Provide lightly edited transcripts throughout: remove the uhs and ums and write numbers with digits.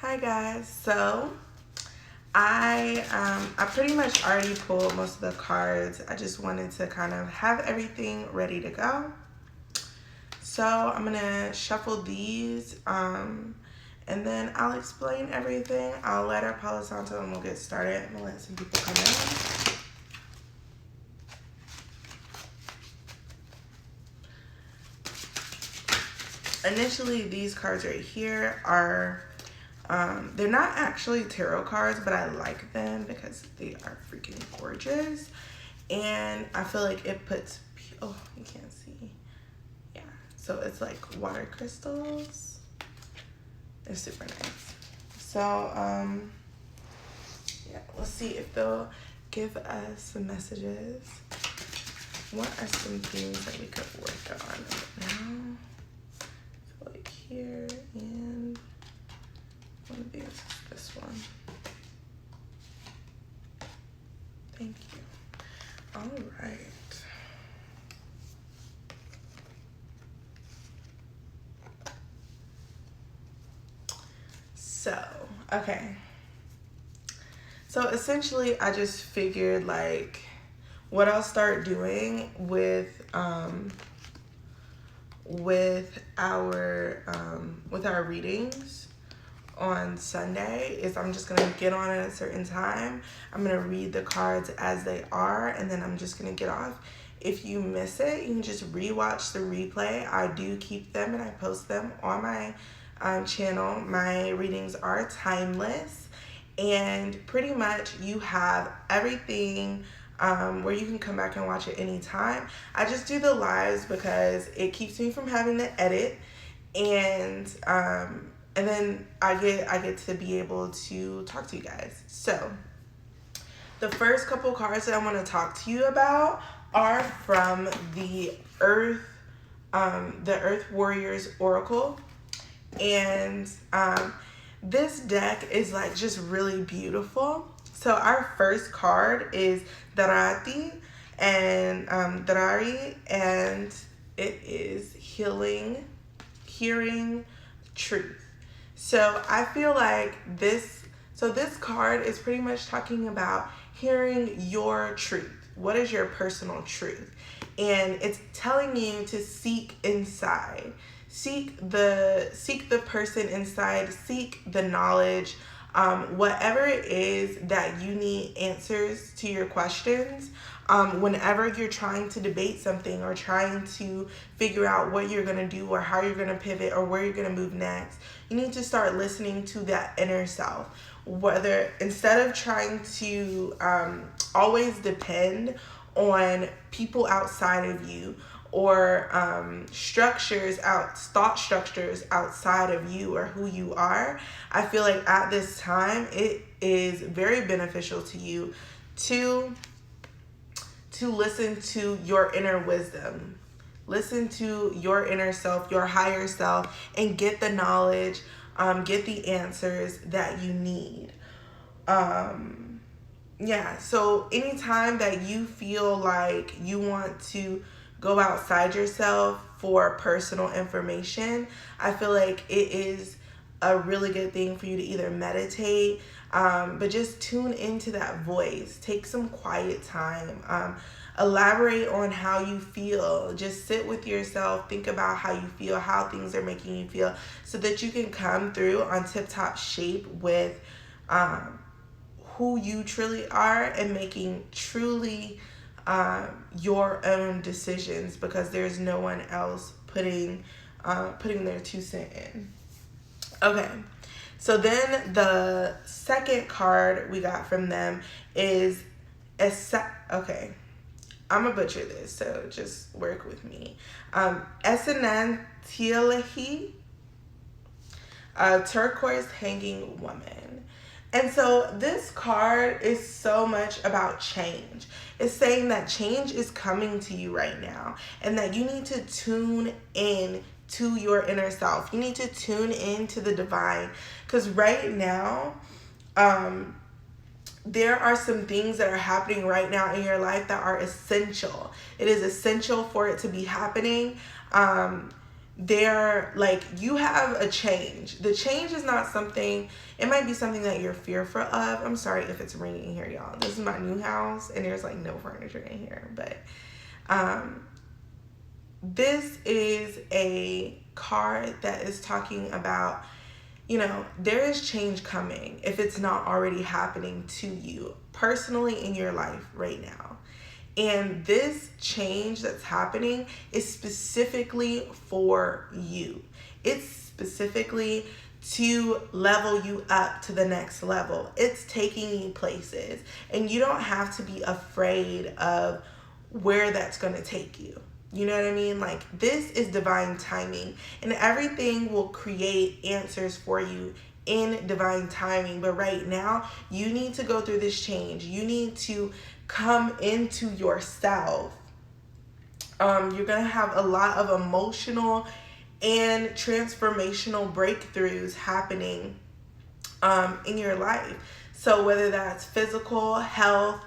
Hi guys, so I pretty much already pulled most of the cards. I just wanted to kind of have everything ready to go. So I'm gonna shuffle these and then I'll explain everything. I'll let our Palo Santo and we'll get started. I'm gonna let some people come in. Initially, these cards right here are they're not actually tarot cards, but I like them because they are freaking gorgeous. And I feel like it puts, oh, you can't see. Yeah, so it's like water crystals. They're super nice. So, yeah, let's see if they'll give us some messages. What are some things that we could work on right now? So like here and one of these, this one. Thank you. All right. So, okay. So essentially, I just figured like what I'll start doing with our readings on Sunday is I'm just gonna get on at a certain time. I'm gonna read the cards as they are, and then I'm just gonna get off. If you miss it, you can just rewatch the replay. I do keep them and I post them on my channel. My readings are timeless, and pretty much you have everything where you can come back and watch it anytime. I just do the lives because it keeps me from having to edit, and then I get to be able to talk to you guys. So the first couple cards that I want to talk to you about are from the Earth Warriors Oracle, and this deck is like just really beautiful. So our first card is Darati and Darari, and it is hearing truth. So I feel like this card is pretty much talking about hearing your truth. What is your personal truth? And it's telling you to seek inside. Seek the person inside, seek the knowledge, whatever it is that you need answers to your questions. Whenever you're trying to debate something or trying to figure out what you're going to do or how you're going to pivot or where you're going to move next, you need to start listening to that inner self. Whether instead of trying to always depend on people outside of you or thought structures outside of you or who you are, I feel like at this time it is very beneficial to you to listen to your inner wisdom. Listen to your inner self, your higher self, and get the knowledge, get the answers that you need. Yeah, so anytime that you feel like you want to go outside yourself for personal information, I feel like it is a really good thing for you to either meditate, but just tune into that voice. Take some quiet time. Elaborate on how you feel. Just sit with yourself. Think about how you feel, how things are making you feel, so that you can come through on tip-top shape with who you truly are and making truly your own decisions, because there's no one else putting their 2 cents in. Okay, so then the second card we got from them is okay, I'm gonna butcher this, so just work with me. Esenantialahi, turquoise hanging woman. And so this card is so much about change. It's saying that change is coming to you right now and that you need to tune in to your inner self. You need to tune into the divine, because right now, there are some things that are happening right now in your life that are essential. It is essential for it to be happening. they're like, you have a change. The change is not something, it might be something that you're fearful of. I'm sorry if it's ringing in here, y'all. This is my new house and there's like no furniture in here, but this is a card that is talking about, you know, there is change coming if it's not already happening to you personally in your life right now. And this change that's happening is specifically for you. It's specifically to level you up to the next level. It's taking you places. And you don't have to be afraid of where that's going to take you. You know what I mean? Like, this is divine timing. And everything will create answers for you in divine timing. But right now, you need to go through this change. You need to come into yourself. You're gonna have a lot of emotional and transformational breakthroughs happening in your life. So whether that's physical health,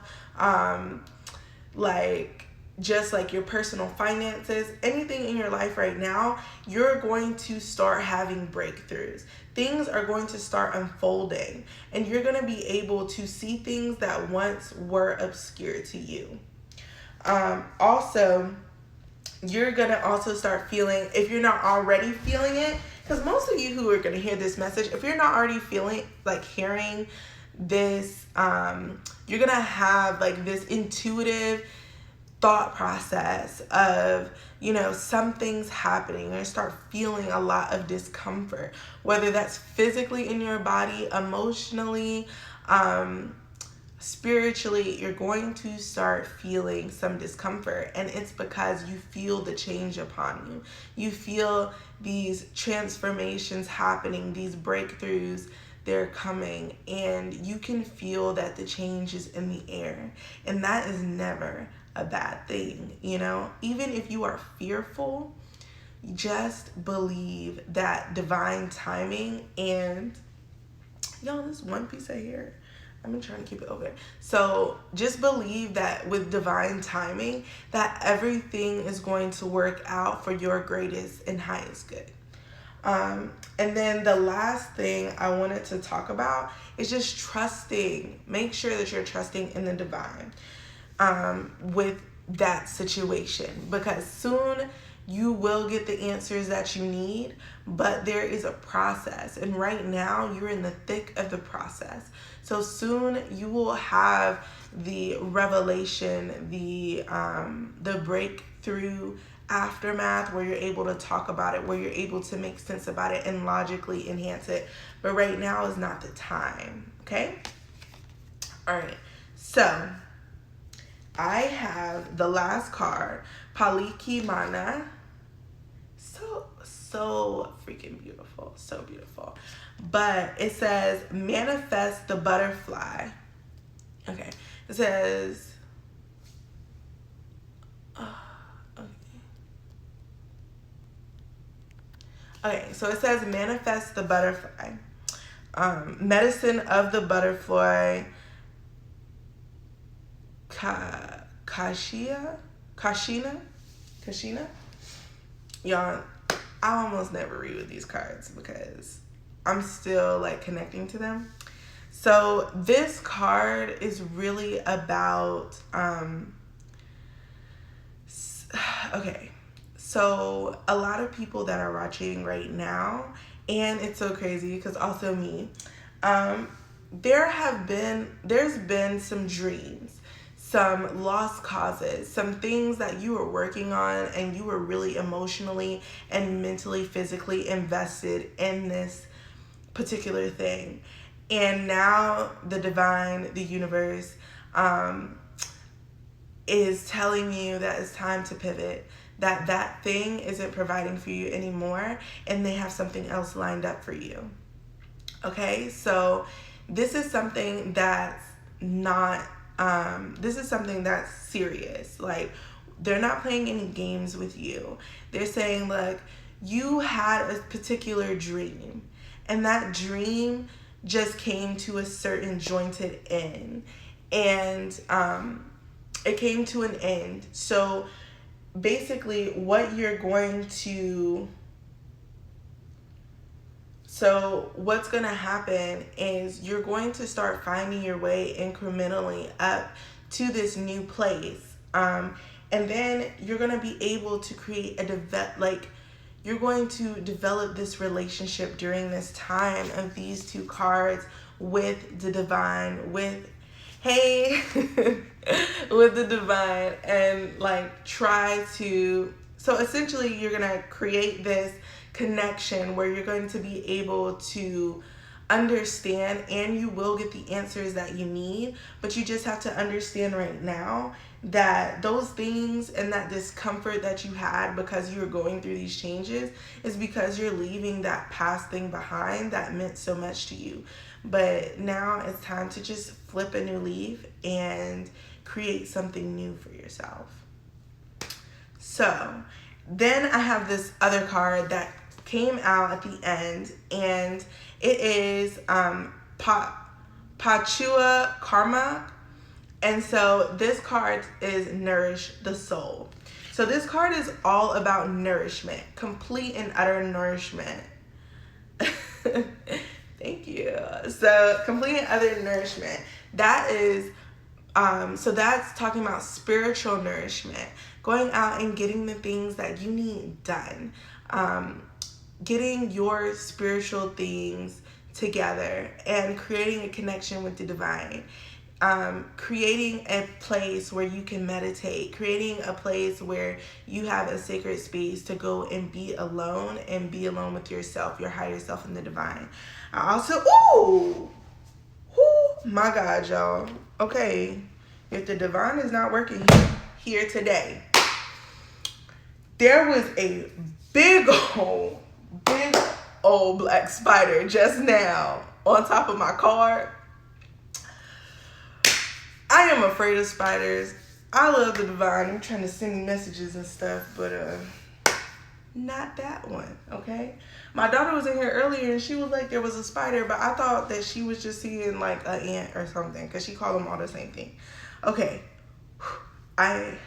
like just like your personal finances, anything in your life right now, you're going to start having breakthroughs. Things are going to start unfolding, and you're going to be able to see things that once were obscure to you. Also, you're going to also start feeling, if you're not already feeling it, because most of you who are going to hear this message, if you're not already feeling, like hearing this, you're going to have like this intuitive thought process of, you know, something's happening. You're gonna start feeling a lot of discomfort, whether that's physically in your body, emotionally, spiritually. You're going to start feeling some discomfort, and it's because you feel the change upon you. You feel these transformations happening, these breakthroughs, they're coming, and you can feel that the change is in the air, and that is never a bad thing. You know, even if you are fearful, just believe that divine timing. And y'all, this one piece of hair, I've been trying to keep it over there. So just believe that with divine timing, that everything is going to work out for your greatest and highest good. And then the last thing I wanted to talk about is just trusting. Make sure that you're trusting in the divine with that situation, because soon you will get the answers that you need, but there is a process, and right now you're in the thick of the process. So soon you will have the revelation, the breakthrough aftermath, where you're able to talk about it, where you're able to make sense about it and logically enhance it. But right now is not the time. Okay? All right. So I have the last card, Paliki Mana. So freaking beautiful. So beautiful. But it says, manifest the butterfly. Okay. It says, okay, so it says, manifest the butterfly. Medicine of the butterfly, Kashina. Y'all, I almost never read with these cards because I'm still like connecting to them. So this card is really about, okay, so a lot of people that are watching right now, and it's so crazy because also me, there's been some dreams, some lost causes, some things that you were working on, and you were really emotionally and mentally, physically invested in this particular thing. And now the divine, the universe, is telling you that it's time to pivot, that that thing isn't providing for you anymore, and they have something else lined up for you. Okay, so this is something that's not, this is something that's serious. Like, they're not playing any games with you. They're saying, look, you had a particular dream, and that dream just came to a certain jointed end, and it came to an end. So basically what you're going to So what's going to happen is you're going to start finding your way incrementally up to this new place. And then you're going to be able to create you're going to develop this relationship during this time of these two cards with the divine, with the divine, and like try to, so essentially you're going to create this connection where you're going to be able to understand, and you will get the answers that you need, but you just have to understand right now that those things and that discomfort that you had because you were going through these changes is because you're leaving that past thing behind that meant so much to you. But now it's time to just flip a new leaf and create something new for yourself. So then I have this other card that came out at the end, and it is Pachua Karma. And so this card is Nourish the Soul. So this card is all about nourishment, complete and utter nourishment. Thank you. So complete and utter nourishment. That is, so that's talking about spiritual nourishment, going out and getting the things that you need done, getting your spiritual things together and creating a connection with the divine. Creating a place where you can meditate, creating a place where you have a sacred space to go and be alone with yourself, your higher self, and the divine. I also, my God, y'all. Okay, if the divine is not working here today, there was a big old black spider just now on top of my card. I am afraid of spiders. I love the divine. I'm trying to send me messages and stuff, but not that one, okay? My daughter was in here earlier and she was like there was a spider, but I thought that she was just seeing like an ant or something because she called them all the same thing. Okay. That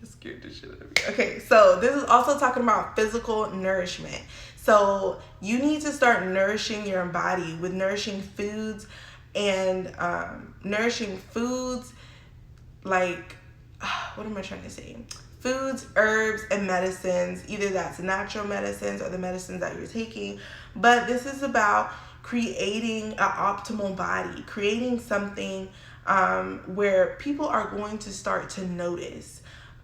scared the shit out of me. Okay, so this is also talking about physical nourishment. So you need to start nourishing your body with nourishing foods, and nourishing foods like, what am I trying to say? Foods, herbs, and medicines. Either that's natural medicines or the medicines that you're taking. But this is about creating an optimal body, creating something where people are going to start to notice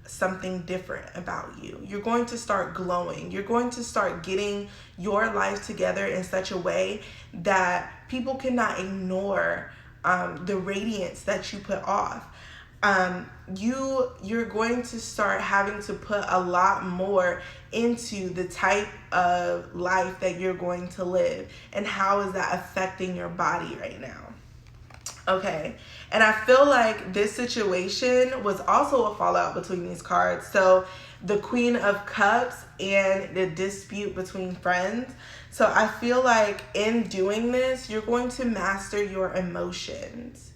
something different about you. You're going to start glowing. You're going to start getting your life together in such a way that people cannot ignore the radiance that you put off. You're going to start having to put a lot more into the type of life that you're going to live, and how is that affecting your body right now. Okay, and I feel like this situation was also a fallout between these cards. So the Queen of Cups and the dispute between friends. So I feel like in doing this, you're going to master your emotions.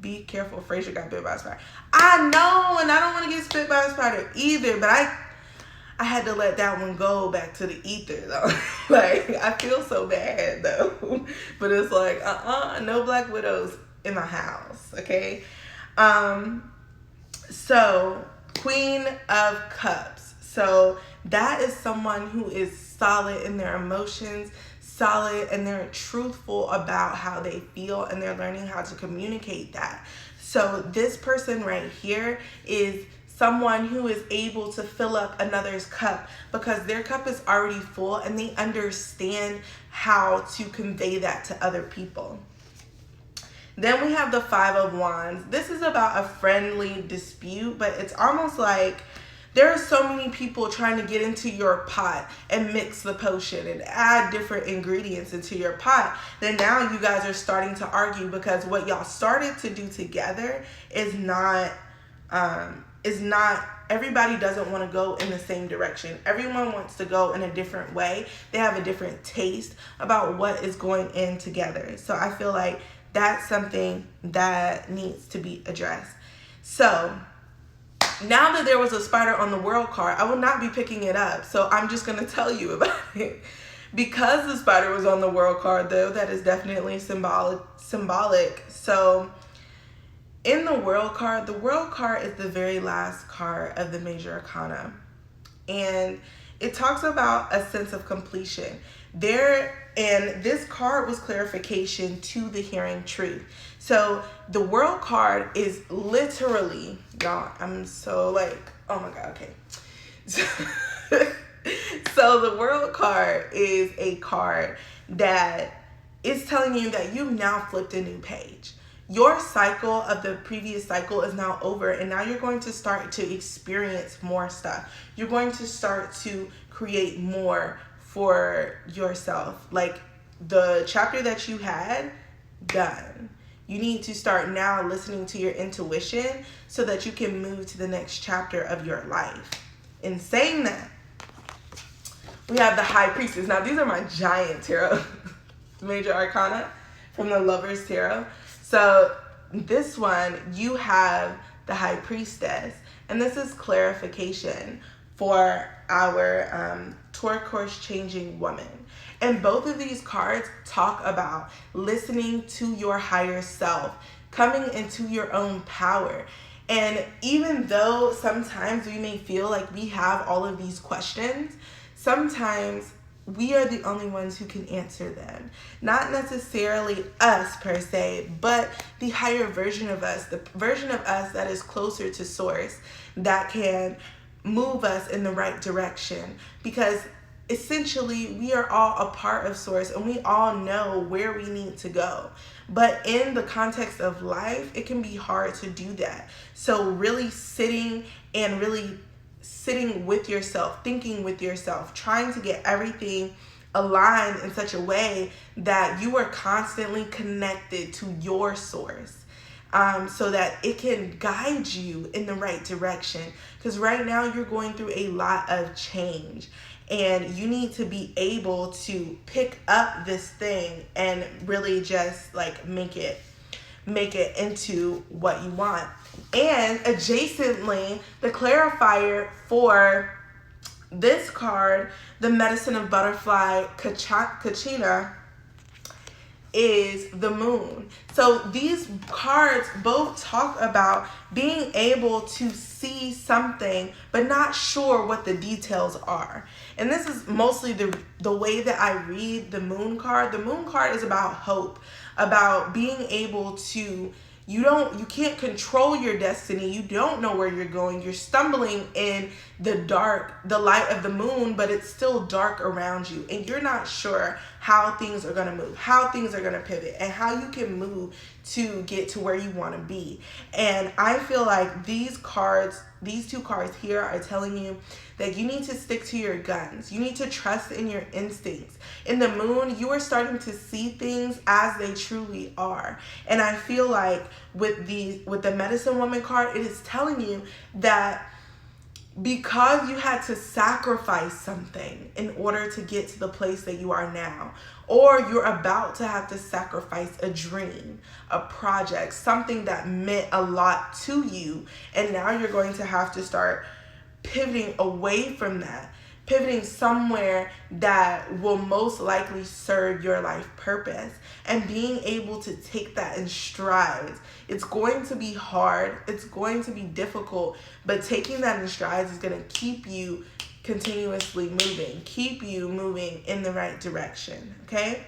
Be careful, Frazier got bit by a spider. I know, and I don't want to get spit by a spider either, but I had to let that one go back to the ether though. Like, I feel so bad though. But it's like, no black widows in my house, okay? So Queen of Cups. So that is someone who is solid in their emotions, solid, and they're truthful about how they feel, and they're learning how to communicate that. So this person right here is someone who is able to fill up another's cup because their cup is already full, and they understand how to convey that to other people. Then we have the Five of Wands. This is about a friendly dispute, but it's almost like there are so many people trying to get into your pot and mix the potion and add different ingredients into your pot. Then now you guys are starting to argue because what y'all started to do together is not, everybody doesn't want to go in the same direction. Everyone wants to go in a different way. They have a different taste about what is going in together. So I feel like that's something that needs to be addressed. So now that there was a spider on the world card, I will not be picking it up. So I'm just going to tell you about it. Because the spider was on the world card, though, that is definitely symbolic. So in the world card is the very last card of the major arcana. And it talks about a sense of completion. And this card was clarification to the hearing truth. So the world card is literally, y'all, I'm so like, oh my God, okay. So the world card is a card that is telling you that you've now flipped a new page. Your cycle of the previous cycle is now over, and now you're going to start to experience more stuff. You're going to start to create more for yourself. Like the chapter that you had, done. You need to start now listening to your intuition so that you can move to the next chapter of your life. In saying that, we have the High Priestess. Now, these are my giant tarot, major arcana from the Lover's Tarot. So this one, you have the High Priestess, and this is clarification for our turquoise changing woman. And both of these cards talk about listening to your higher self, coming into your own power. And even though sometimes we may feel like we have all of these questions, sometimes we are the only ones who can answer them. Not necessarily us per se, but the higher version of us, the version of us that is closer to source, that can move us in the right direction. Because essentially, we are all a part of source and we all know where we need to go. But in the context of life, it can be hard to do that. So really sitting with yourself, thinking with yourself, trying to get everything aligned in such a way that you are constantly connected to your source, so that it can guide you in the right direction. Because right now you're going through a lot of change, and you need to be able to pick up this thing and really just like make it into what you want. And adjacently, the clarifier for this card, the Medicine of Butterfly Kachina, is the Moon. So these cards both talk about being able to see something but not sure what the details are. And this is mostly the way that I read the Moon card. The Moon card is about hope, about being able to, you can't control your destiny. You don't know where you're going. You're stumbling in the dark, the light of the moon, but it's still dark around you. And you're not sure how things are going to move, how things are going to pivot, and how you can move to get to where you want to be. And I feel like these two cards here are telling you that you need to stick to your guns. You need to trust in your instincts. In the Moon, you are starting to see things as they truly are. And I feel like with the Medicine Woman card, it is telling you that because you had to sacrifice something in order to get to the place that you are now, or you're about to have to sacrifice a dream, a project, something that meant a lot to you, and now you're going to have to start pivoting away from that, pivoting somewhere that will most likely serve your life purpose, and being able to take that in strides. It's going to be hard, it's going to be difficult, but taking that in strides is going to keep you continuously moving, keep you moving in the right direction, okay?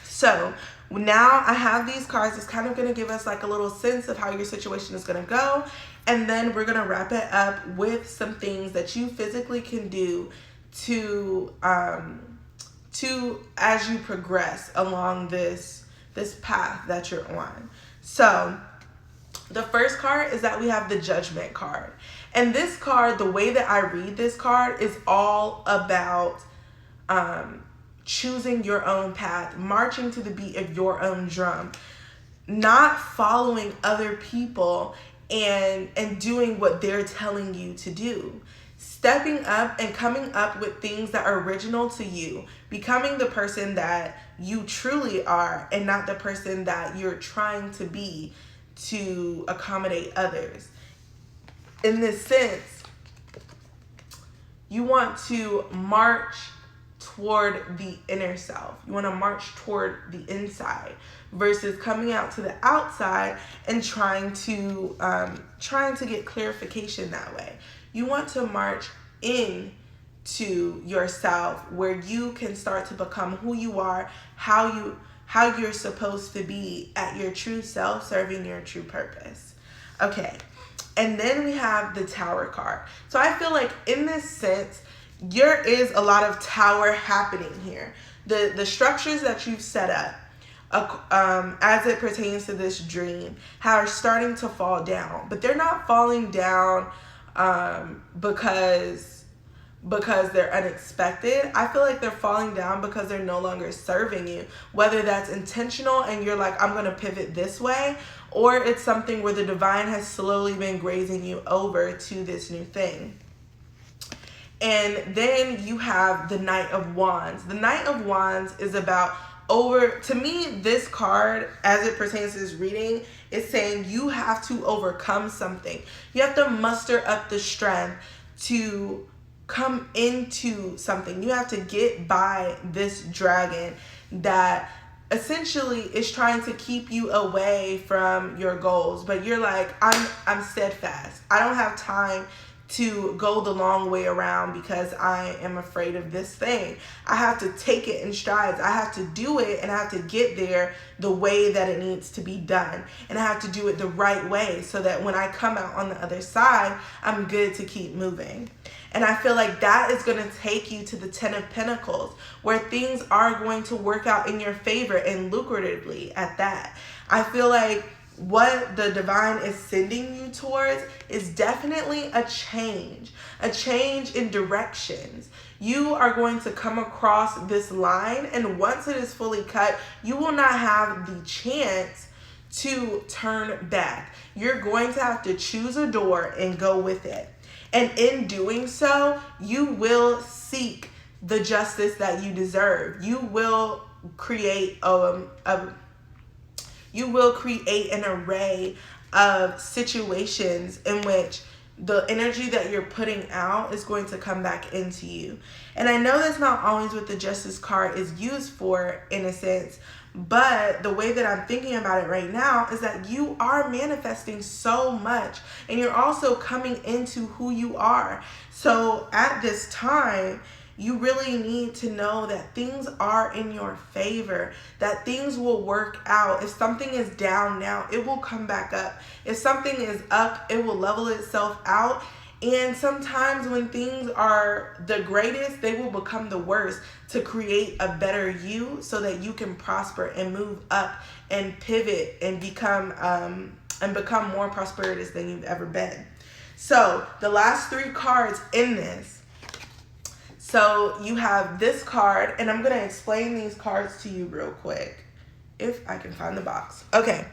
So now I have these cards. It's kind of going to give us like a little sense of how your situation is going to go. And then we're going to wrap it up with some things that you physically can do to as you progress along this path that you're on. So the first card is that we have the Judgment card. And this card, the way that I read this card, is all about choosing your own path, marching to the beat of your own drum, not following other people and doing what they're telling you to do. Stepping up and coming up with things that are original to you, becoming the person that you truly are and not the person that you're trying to be to accommodate others. in this sense, you want to march toward the inner self. You want to march toward the inside versus coming out to the outside and trying to get clarification that way. You want to march in to yourself where you can start to become who you are, how you're supposed to be at your true self, serving your true purpose. Okay. And then we have the Tower card. So I feel like in this sense, there is a lot of tower happening here. The structures that you've set up as it pertains to this dream are starting to fall down. But they're not falling down because they're unexpected. I feel like they're falling down because they're no longer serving you. Whether that's intentional and you're like, I'm going to pivot this way, or it's something where the divine has slowly been grazing you over to this new thing. And then you have the Knight of Wands. The Knight of Wands is about to me, this card, as it pertains to this reading, is saying you have to overcome something. You have to muster up the strength to come into something. You have to get by this dragon that essentially is trying to keep you away from your goals. But you're like, I'm steadfast. I don't have time to go the long way around because I am afraid of this thing. I have to take it in strides. I have to do it, and I have to get there the way that it needs to be done. And I have to do it the right way so that when I come out on the other side, I'm good to keep moving. And I feel like that is going to take you to the 10 of Pentacles, where things are going to work out in your favor and lucratively at that. I feel like what the divine is sending you towards is definitely a change in directions. You are going to come across this line, and once it is fully cut, you will not have the chance to turn back. You're going to have to choose a door and go with it. And in doing so, you will seek the justice that you deserve. You will create an array of situations in which the energy that you're putting out is going to come back into you. And I know that's not always what the Justice card is used for, in a sense, but the way that I'm thinking about it right now is that you are manifesting so much, and you're also coming into who you are. So at this time, you really need to know that things are in your favor, that things will work out. If something is down now, it will come back up. If something is up, it will level itself out. And sometimes when things are the greatest, they will become the worst to create a better you so that you can prosper and move up and pivot and become more prosperous than you've ever been. So the last three cards in this. So you have this card, and I'm going to explain these cards to you real quick, if I can find the box. Okay,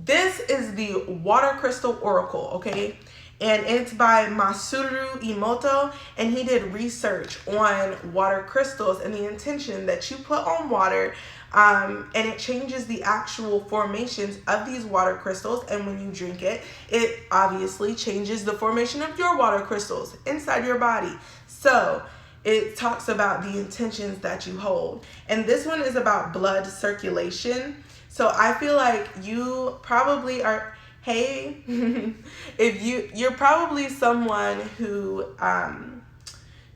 this is the Water Crystal Oracle, okay? And it's by Masaru Emoto, and he did research on water crystals and the intention that you put on water, and it changes the actual formations of these water crystals. And when you drink it, it obviously changes the formation of your water crystals inside your body. So it talks about the intentions that you hold. And this one is about blood circulation. So I feel like you probably are, hey, if you're probably someone who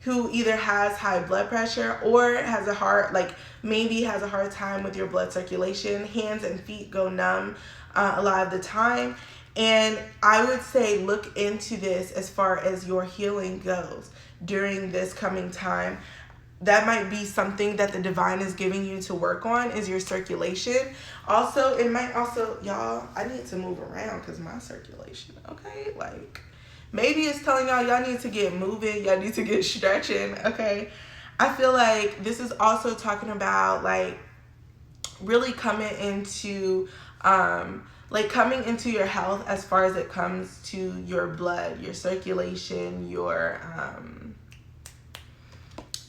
either has high blood pressure or has a hard, like maybe has a hard time with your blood circulation. Hands and feet go numb a lot of the time. And I would say look into this as far as your healing goes during this coming time. That might be something that the divine is giving you to work on, is your circulation. Also, it might also, y'all, I need to move around because my circulation, okay? Like, maybe it's telling y'all need to get moving, y'all need to get stretching, okay? I feel like this is also talking about, like, really coming into your health as far as it comes to your blood, your circulation, your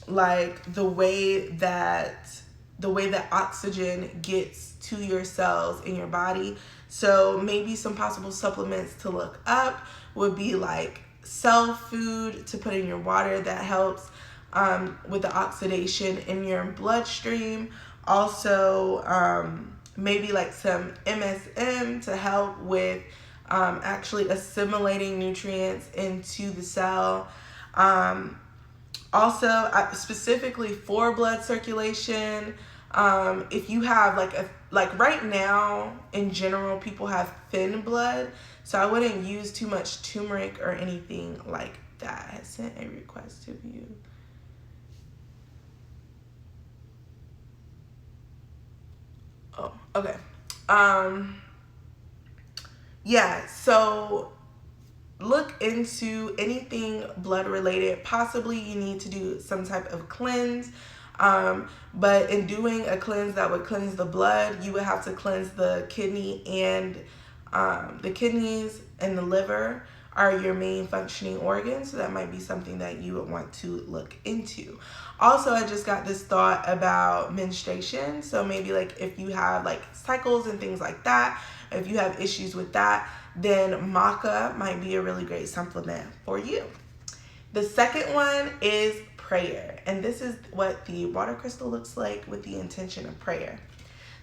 like the way that the way that oxygen gets to your cells in your body. So maybe some possible supplements to look up would be like cell food to put in your water that helps with the oxidation in your bloodstream. Also, maybe like some MSM to help with actually assimilating nutrients into the cell. Also, specifically for blood circulation, if you have like right now in general, people have thin blood, so I wouldn't use too much turmeric or anything like that. I sent a request to view. Oh, okay. Yeah, so look into anything blood related. Possibly you need to do some type of cleanse. But in doing a cleanse that would cleanse the blood, you would have to cleanse the kidney, and the kidneys and the liver are your main functioning organs. So that might be something that you would want to look into. Also, I just got this thought about menstruation. So maybe like if you have like cycles and things like that, if you have issues with that, then maca might be a really great supplement for you. The second one is prayer. And this is what the water crystal looks like with the intention of prayer.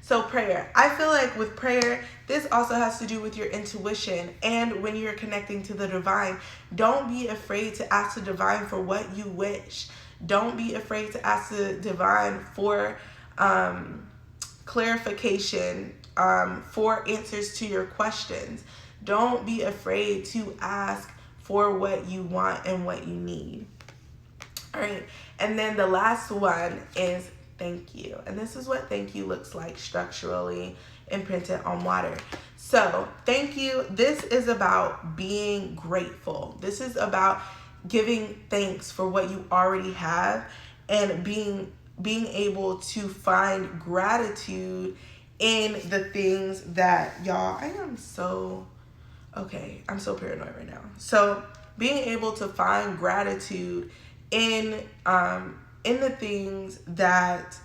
So prayer, I feel like with prayer, this also has to do with your intuition. And when you're connecting to the divine, don't be afraid to ask the divine for what you wish. Don't be afraid to ask the divine for clarification, for answers to your questions. Don't be afraid to ask for what you want and what you need. All right. And then the last one is thank you. And this is what thank you looks like structurally imprinted on water. So thank you. This is about being grateful. This is about giving thanks for what you already have and being able to find gratitude in the things that I'm so paranoid right now. So being able to find gratitude in the things that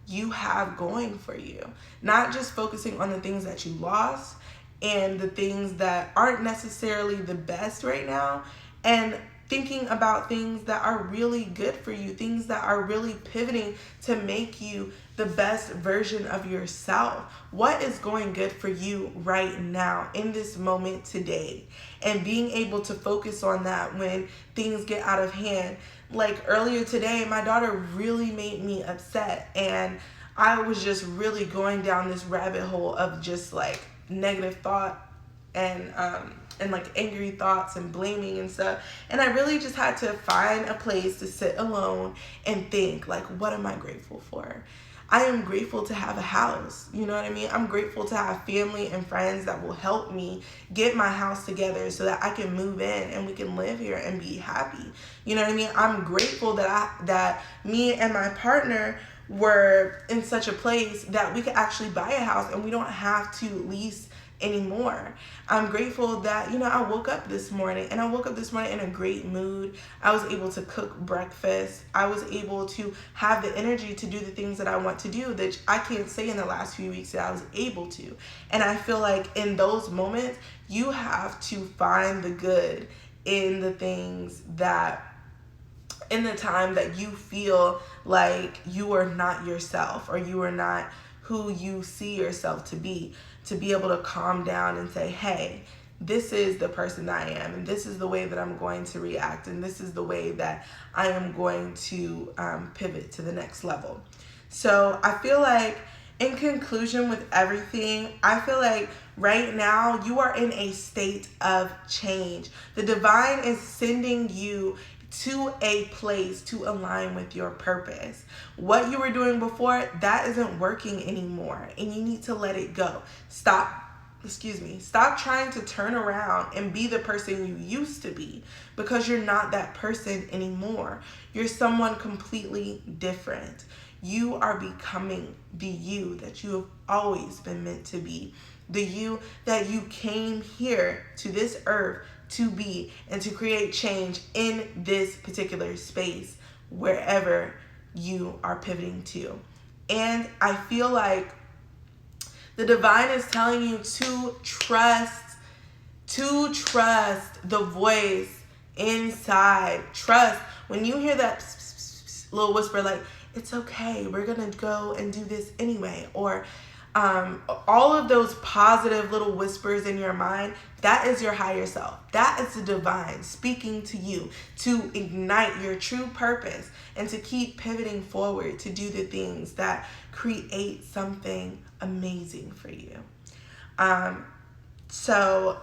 you have going for you, not just focusing on the things that you lost and the things that aren't necessarily the best right now, and thinking about things that are really good for you, things that are really pivoting to make you the best version of yourself. What is going good for you right now in this moment today? And being able to focus on that when things get out of hand. Like earlier today, my daughter really made me upset, and I was just really going down this rabbit hole of just like negative thought and like angry thoughts and blaming and stuff. And I really just had to find a place to sit alone and think, like, what am I grateful for? I am grateful to have a house. You know what I mean? I'm grateful to have family and friends that will help me get my house together so that I can move in and we can live here and be happy. You know what I mean? I'm grateful that me and my partner were in such a place that we could actually buy a house and we don't have to lease anymore. I'm grateful that, I woke up this morning in a great mood. I was able to cook breakfast. I was able to have the energy to do the things that I want to do that I can't say in the last few weeks that I was able to. And I feel like in those moments, you have to find the good in the things that, in the time that you feel like you are not yourself or you are not who you see yourself to be able to calm down and say, hey, this is the person that I am, and this is the way that I'm going to react, and this is the way that I am going to pivot to the next level. So I feel like, in conclusion with everything, I feel like right now you are in a state of change. The divine is sending you to a place to align with your purpose. What you were doing before, that isn't working anymore, and you need to let it go. Stop trying to turn around and be the person you used to be, because you're not that person anymore. You're someone completely different. You are becoming the you that you have always been meant to be, the you that you came here to this earth to be and to create change in this particular space, wherever you are pivoting to. And I feel like the divine is telling you to trust the voice inside. Trust. When you hear that little whisper, like, it's okay, we're gonna go and do this anyway, or all of those positive little whispers in your mind, that is your higher self. That is the divine speaking to you to ignite your true purpose and to keep pivoting forward to do the things that create something amazing for you. So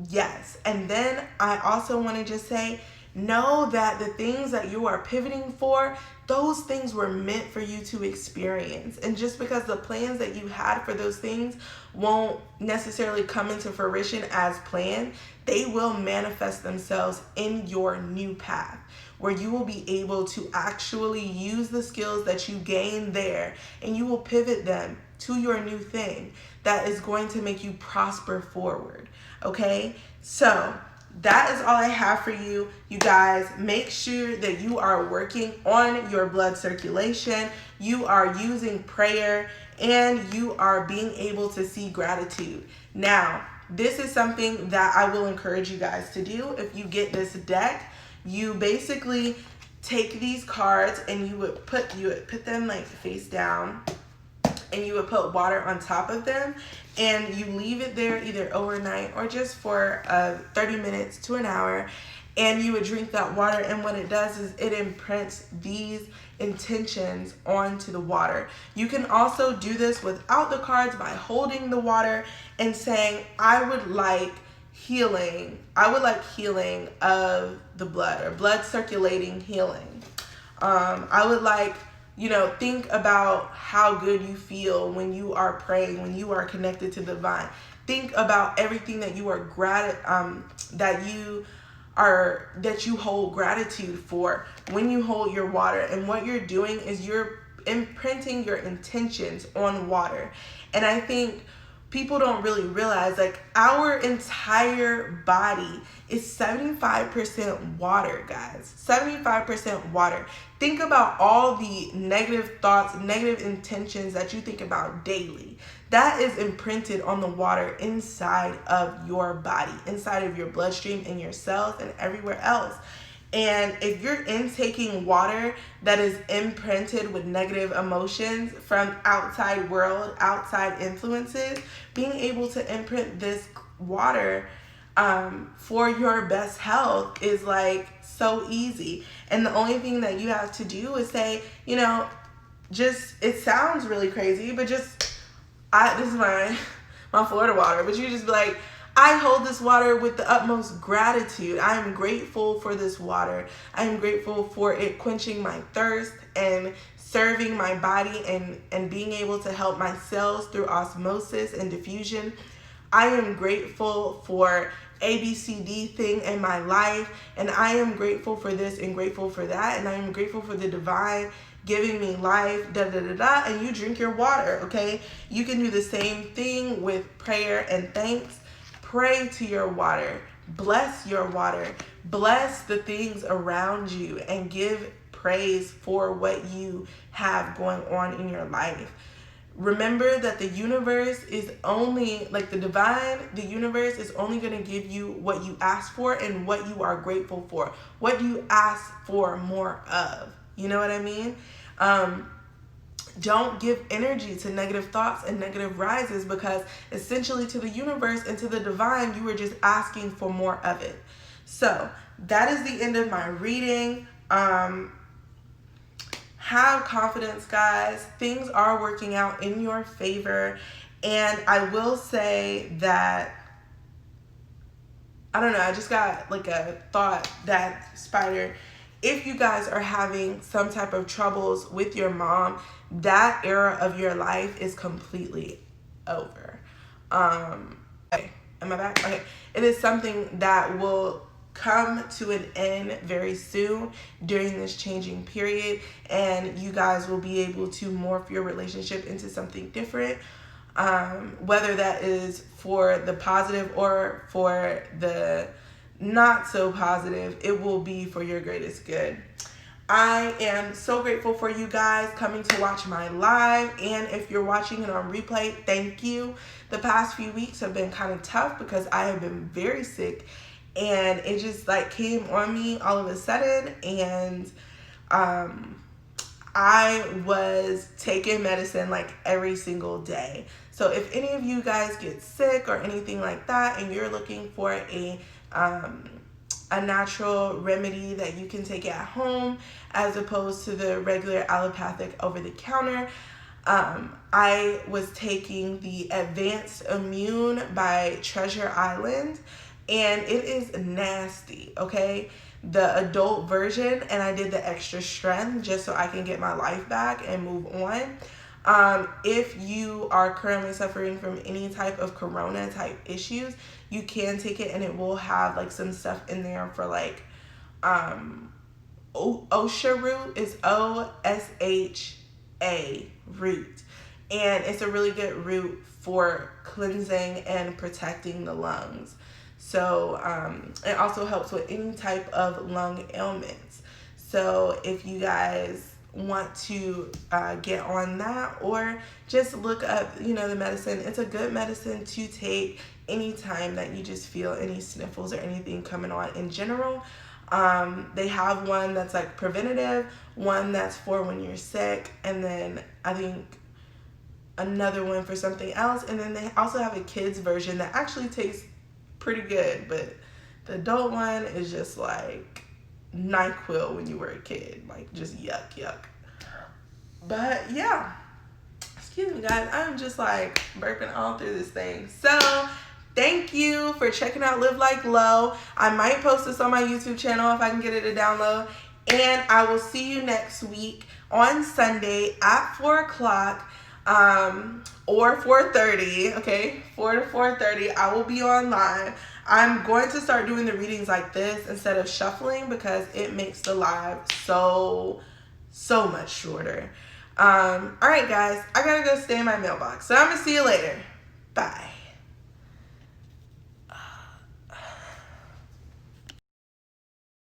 yes, and then I also want to just say, know that the things that you are pivoting for, those things were meant for you to experience. And just because the plans that you had for those things won't necessarily come into fruition as planned, they will manifest themselves in your new path, where you will be able to actually use the skills that you gained there, and you will pivot them to your new thing that is going to make you prosper forward. Okay? So that is all I have for you. You guys, make sure that you are working on your blood circulation, you are using prayer, and you are being able to see gratitude. Now, this is something that I will encourage you guys to do. If you get this deck, you basically take these cards and you would put them like face down, and you would put water on top of them, and you leave it there either overnight or just for 30 minutes to an hour, and you would drink that water. And what it does is it imprints these intentions onto the water. You can also do this without the cards by holding the water and saying, I would like healing of the blood, or blood circulating healing. I would like, think about how good you feel when you are praying, when you are connected to the divine. Think about everything that you are that you hold gratitude for when you hold your water. And what you're doing is you're imprinting your intentions on water. And I think people don't really realize, like, our entire body is 75% water, guys. 75% water. Think about all the negative thoughts, negative intentions that you think about daily. That is imprinted on the water inside of your body, inside of your bloodstream, in your cells, and everywhere else. And if you're intaking water that is imprinted with negative emotions from outside world, outside influences, being able to imprint this water for your best health is like so easy. And the only thing that you have to do is say, it sounds really crazy, but this is my Florida water, but you just be like, I hold this water with the utmost gratitude. I am grateful for this water. I am grateful for it quenching my thirst and serving my body and being able to help my cells through osmosis and diffusion. I am grateful for ABCD thing in my life, and I am grateful for this and grateful for that, and I am grateful for the divine giving me life, and you drink your water, okay? You can do the same thing with prayer and thanks. Pray to your water. Bless your water. Bless the things around you and give praise for what you have going on in your life. Remember that the universe is only, the universe is only going to give you what you ask for and what you are grateful for. What you ask for more of. You know what I mean? Don't give energy to negative thoughts and negative rises, because essentially to the universe and to the divine, you were just asking for more of it. So that is the end of my reading. Have confidence, guys. Things are working out in your favor. And I will say that, I don't know, I just got like a thought that, Spider, if you guys are having some type of troubles with your mom, that era of your life is completely over. Okay, am I back? Okay. It is something that will come to an end very soon during this changing period, and you guys will be able to morph your relationship into something different, whether that is for the positive or for the not so positive. It will be for your greatest good. I am so grateful for you guys coming to watch my live. And if you're watching it on replay, thank you. The past few weeks have been kind of tough because I have been very sick. And it just like came on me all of a sudden. And I was taking medicine like every single day. So if any of you guys get sick or anything like that and you're looking for a natural remedy that you can take at home as opposed to the regular allopathic over-the-counter, I was taking the Advanced Immune by Treasure Island, and it is nasty, okay? The adult version, and I did the extra strength just so I can get my life back and move on. If you are currently suffering from any type of corona type issues, you can take it, and it will have like some stuff in there for like Osha root is OSHA root, and it's a really good root for cleansing and protecting the lungs. So it also helps with any type of lung ailments. So if you guys want to get on that, or just look up, the medicine, it's a good medicine to take anytime that you just feel any sniffles or anything coming on in general. They have one that's like preventative, one that's for when you're sick, and then I think another one for something else. And then they also have a kids version that actually tastes pretty good, but the adult one is just like NyQuil when you were a kid, like just yuck. But yeah, excuse me guys, I'm just like burping all through this thing. So thank you for checking out Live Like Low. I might post this on my YouTube channel if I can get it to download, and I will see you next week on Sunday at 4 o'clock or 4:30, okay? 4 to 4:30, I will be on live. I'm going to start doing the readings like this instead of shuffling because it makes the live so much shorter. All right, guys, I gotta go stay in my mailbox. So I'm gonna see you later. Bye.